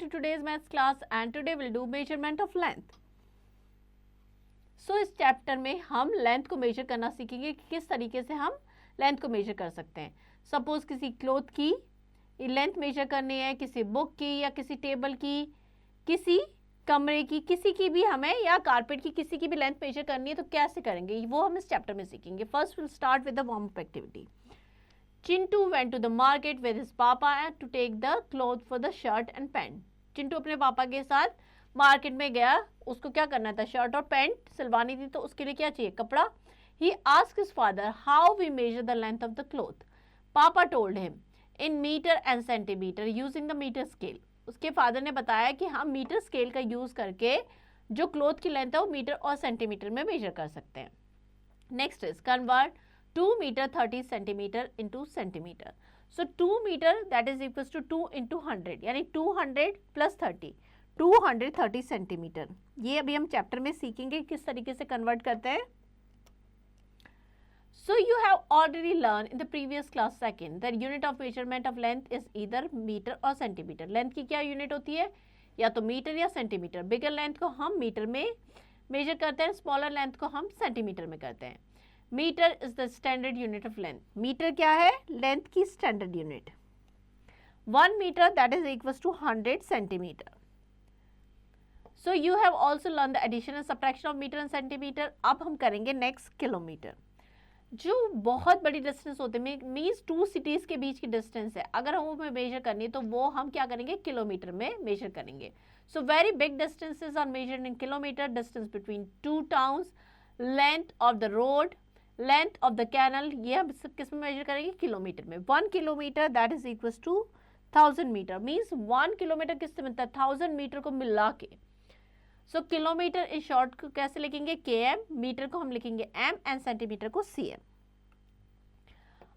to today's maths class and today we'll do measurement of length. इस chapter में हम length को major करना सीखेंगे कि किस तरीके से हम लेंथ को मेजर कर सकते हैं. सपोज किसी क्लॉथ की लेंथ मेजर करनी है, किसी बुक की या किसी टेबल की, किसी कमरे की, किसी की भी हमें या कारपेट की किसी की भी लेंथ मेजर करनी है तो कैसे करेंगे वो हम इस चैप्टर में सीखेंगे. First will start with the warm up activity. Chintu went to the market with his papa to take the cloth for the shirt and pant. Chintu अपने पापा के साथ मार्केट में गया, उसको क्या करना था, शर्ट और पैंट सिलवानी थी, तो उसके लिए क्या चाहिए, कपड़ा. He asked his father how we measure the length of the cloth. Papa told him in meter and centimeter using the meter scale. उसके फादर ने बताया कि हम मीटर स्केल का यूज करके जो क्लॉथ की लेंथ है वो मीटर और सेंटीमीटर में मेजर कर सकते हैं. Next is convert 2 meter 30 centimeter into centimeter. So 2 meter that is equals to 2 into 100 यानी 200 plus 30 230 centimeter. ये अभी हम चैप्टर में सीखेंगे किस तरीके से कन्वर्ट करते हैं. So you have already learned in the previous class second that unit of measurement of length is either meter or centimeter. Length की क्या यूनिट होती है, या तो मीटर या सेंटीमीटर. बिगर लेंथ को हम मीटर में मेजर करते हैं, स्मॉलर लेंथ को हम सेंटीमीटर में करते हैं. Metre is the standard unit of length. Metre क्या है, लेंथ की standard unit. 1 metre that is equals to 100 centimetre. So you have also learn the addition and subtraction of metre and centimetre. अब हम करेंगे next kilometre. जो बहुत बड़ी distance होते हैं, मीन्स 2 सिटीज के बीच की डिस्टेंस है, अगर हम हमें मेजर करनी है तो वो हम क्या करेंगे, किलोमीटर में मेजर करेंगे. So very big distances are measured in kilometre. Distance between 2 towns, length of the road, length of the canal, ये हम सब किस में मेजर करेंगे, किलोमीटर में. 1 kilometre that is equals to 1000 metre. Means 1 kilometre किससे मिलता है, 1000 मीटर को मिला के. सो किलोमीटर इन शॉर्ट को कैसे लिखेंगे, km, मीटर को हम लिखेंगे m एंड सेंटीमीटर को cm.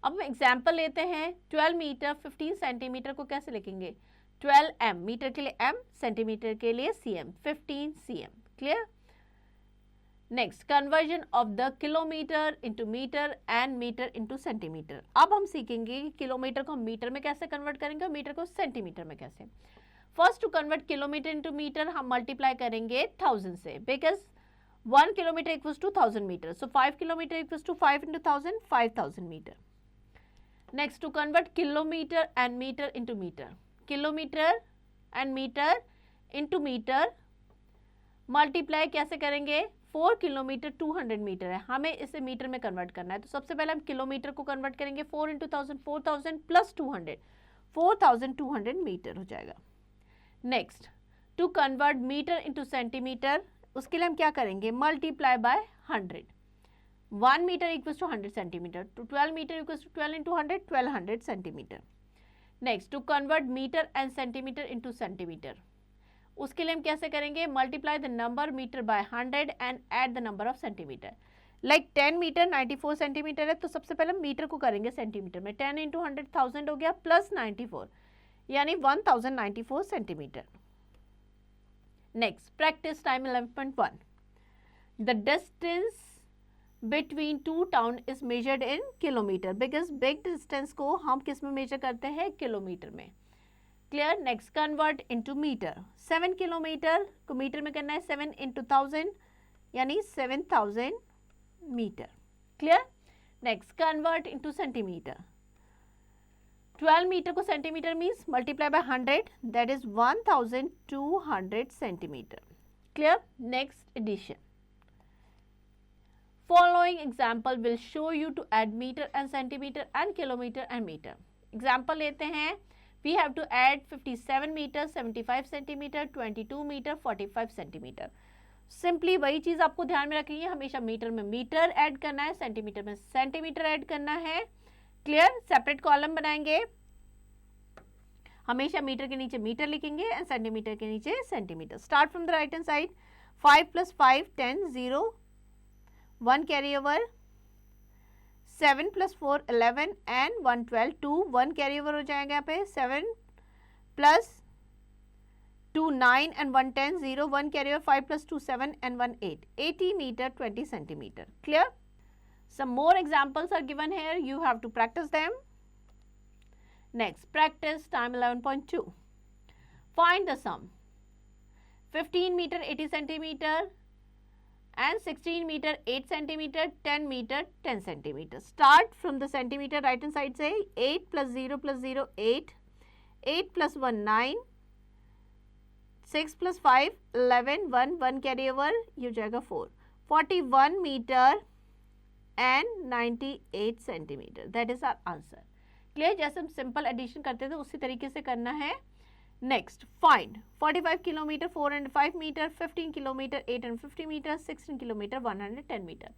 अब हम एग्जाम्पल लेते हैं. 12 मीटर 15 सेंटीमीटर को कैसे लिखेंगे, 12m, मीटर के लिए m, सेंटीमीटर के लिए cm, 15 cm. Clear. Next conversion of the kilometre into metre and metre into centimetre. अब हम सीखेंगे कि किलोमीटर को हम मीटर में कैसे कन्वर्ट करेंगे और मीटर को सेंटीमीटर में कैसे. First to convert kilometre into metre हम मल्टीप्लाई करेंगे 1000 से, because 1 kilometre equals to 1000 metre. So 5 kilometre equals to 5 into 1000, 5000 metre. Next to convert kilometre and metre into metre. Kilometre and metre into metre multiply कैसे करेंगे, 4 kilometre 200 metre है, हमें इसे metre में convert करना है. तो सबसे पहले हम किलोमीटर को कन्वर्ट करेंगे, 4 इंटू 1000, 4000 प्लस 200, 4200 मीटर हो जाएगा. Next to convert metre into centimetre, उसके लिए हम क्या करेंगे, multiply by 100. 1 metre equals to 100 centimetre. To 12 metre equals to 12 into 100, 1200 centimetre. Next to convert metre and centimetre into centimetre, उसके लिए हम कैसे करेंगे, multiply the number metre by 100 and add the number of centimetre. Like 10 metre 94 centimetre है, तो सबसे पहले हम मीटर को करेंगे सेंटीमीटर में. 10 इंटू 100 1000 हो गया, प्लस 94 यानी 1094 centimetre. Next practice time 11.1. The distance between 2 town is measured in kilometre, because big distance को हम किस में मेजर करते हैं, किलोमीटर में. Clear. Next convert into metre. 7 kilometre को मीटर में करना है, 7 इंटू 1000 यानी 7000 metre. Clear. Next convert into centimetre. 12 metre को centimetre means multiply by 100 that is 1200 centimetre. Clear. Next addition. Following example will show you to add meter and centimeter and kilometer and meter. Example लेते हैं. We have to add 57 meter, 75 centimeter, 22 meter, 45 centimeter. Simply वही चीज़ आपको ध्यान में रखनी है, हमेशा metre में मीटर ऐड करना है, सेंटीमीटर में सेंटीमीटर ऐड करना है. क्लियर. सेपरेट कॉलम बनाएंगे, हमेशा मीटर के नीचे मीटर लिखेंगे एंड सेंटीमीटर के नीचे centimetre. Start from the right hand side. 5 plus 5 10, 0, 1 carry over. 7 plus 4 11 and 1 12, 2 1 carry over हो जाएगा यहाँ पे. 7 plus 2 9 and 1 10, 0 1 carry over. 5 plus 2 7 and 1 8, 80 meter 20 centimeter. Clear. Some more examples are given here, you have to practice them. Next practice time 11.2. Find the sum. 15 meter 80 centimeter and 16 meter 8 centimeter, 10 meter 10 centimeter. Start from the centimeter, right hand side से 8 plus 0 plus 0 8, 8 plus 1 9, 6 plus 5 11, 1 carry over, ये हो जाएगा 4, 41 meter and 98 centimeter. That is our answer. Clear? जैसे हम simple addition करते थे उसी तरीके से करना है. Next, find 45 kilometer 405 meter, 15 kilometer 850 meter, 16 kilometer 110 meter.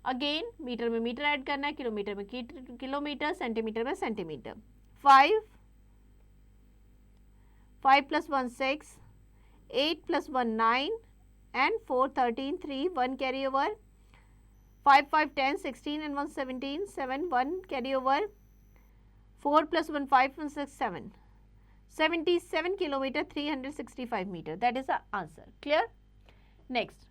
Again metre में मीटर ऐड करना है, किलोमीटर में किलोमीटर, सेंटीमीटर में centimetre. 5 plus 1 6, 8 plus 1 9 and 4 13 3, 1 carry over, 5 5 10 16 and 1 17, 7 1 carry over, 4 plus 1 5 1 6 7, 77 kilometer 365 meter. That is the answer. Clear? Next,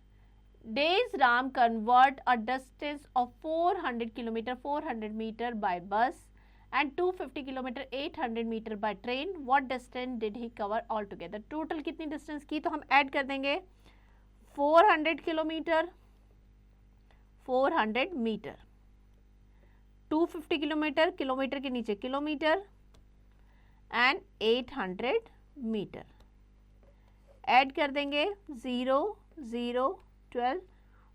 days Ram convert a distance of 400 kilometer 400 meter by bus and 250 kilometer 800 meter by train. What distance did he cover altogether? Total कितनी distance की? तो हम add कर देंगे 400 kilometre 400 metre, 250 kilometre, kilometre के नीचे kilometre and 800 metre. Add कर देंगे 0 0 12,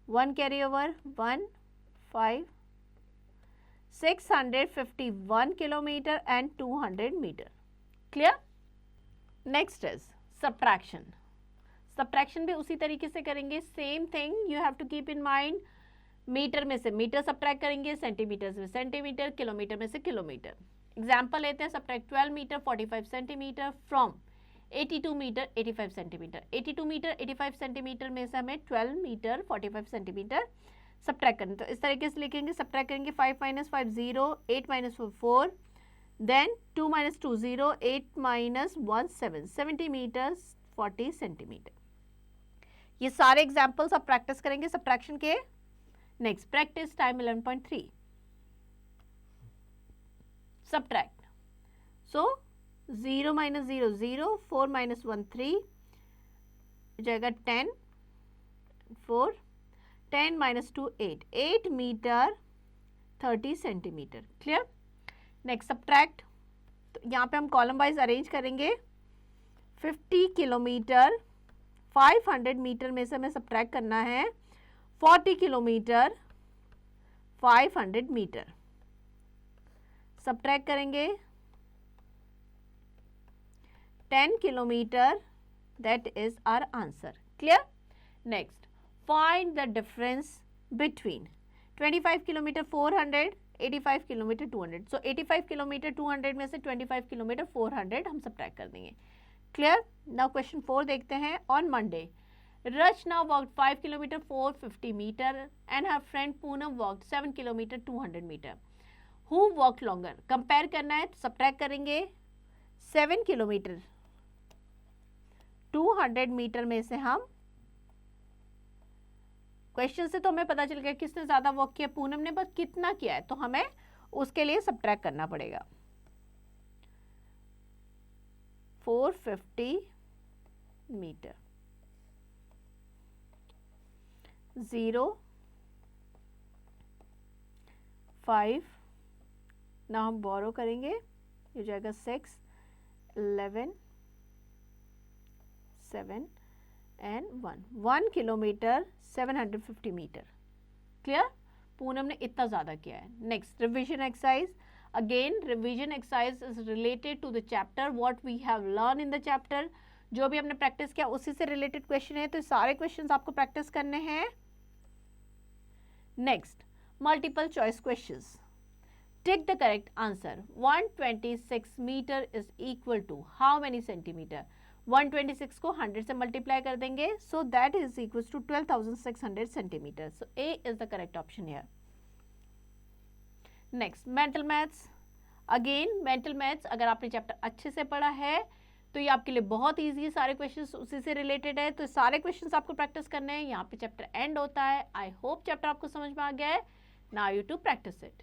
1 carry over 1 5, 651 kilometre and 200 metre. Clear? Next is subtraction. Subtraction भी उसी तरीके से करेंगे. Same thing you have to keep in mind. Metre में से मीटर सब्ट्रैक्ट करेंगे, सेंटीमीटर से सेंटीमीटर, किलोमीटर में से किलोमीटर. एग्जाम्पल लेते हैं. Subtract 12 metre 45 centimetre from 82 metre 85 centimetre. 82 metre 85 centimetre में से हमें 12 मीटर 45 सेंटीमीटर सब्ट्रैक्ट करना. तो इस तरीके से लिखेंगे. सब्ट्रैक्ट करेंगे 5 minus 5 0, 8 minus 4 4, then 2 minus 2 0, 8 minus 1 7, 70 metre 40 centimetre. ये सारे एग्जाम्पल्स आप प्रैक्टिस करेंगे सब्ट्रैक्शन के. Next, practice time 11.3. Subtract. So 0 minus 0 0, 4 minus 1 3, जाएगा 10, 4, 10 minus 2 8, 8 metre 30 centimetre. Clear? Next subtract. तो यहाँ पे हम कॉलम वाइज अरेंज करेंगे. 50 किलोमीटर 500 मीटर में से हमें सब्ट्रैक्ट करना है 40 किलोमीटर 500 मीटर. सब्ट्रैक्ट करेंगे 10 kilometre. That is our answer. Clear? Next, find the difference between 25 kilometre 400, 85 kilometre 200. So 85 kilometre 200 में से 25 किलोमीटर 400 हम सब्ट्रैक्ट कर देंगे. क्लियर? नाउ क्वेश्चन 4 देखते हैं. On Monday Rachna walked 5 kilometer 450 meter and her friend Poonam walked 7 kilometer 200 meter. Who walked longer? Compare करना है तो सब्ट्रैक्ट करेंगे. 7 किलोमीटर 200 मीटर में से हम, क्वेश्चन से तो हमें पता चल गया किसने ज्यादा वॉक किया. पूनम ने. बस कितना किया है तो हमें उसके लिए सब्ट्रैक्ट करना पड़ेगा. 450 मीटर 0 5. ना हम बोरो करेंगे. ये हो जाएगा 6 11 7 and 1 kilometre 750 metre. Clear? Poonam ने इतना ज़्यादा किया है. Next, revision exercise. Again revision exercise is related to the chapter what we have learn in the chapter. जो भी हमने प्रैक्टिस किया उसी से रिलेटेड क्वेश्चन है, तो सारे क्वेश्चंस आपको प्रैक्टिस करने हैं. Next, multiple choice questions. Tick the correct answer. 126 metre is equal to how many centimetre. 126 को 100 से मल्टीप्लाई कर देंगे, so that is equal to 12,600 centimetre. So A is the correct option here. Next, mental maths. Again mental maths अगर आपने chapter अच्छे से पढ़ा है तो ये आपके लिए बहुत ईजी है. सारे क्वेश्चंस उसी से रिलेटेड है, तो सारे क्वेश्चंस आपको प्रैक्टिस करने हैं. यहाँ पे चैप्टर एंड होता है. आई होप चैप्टर आपको समझ में आ गया है. Now you to practice it.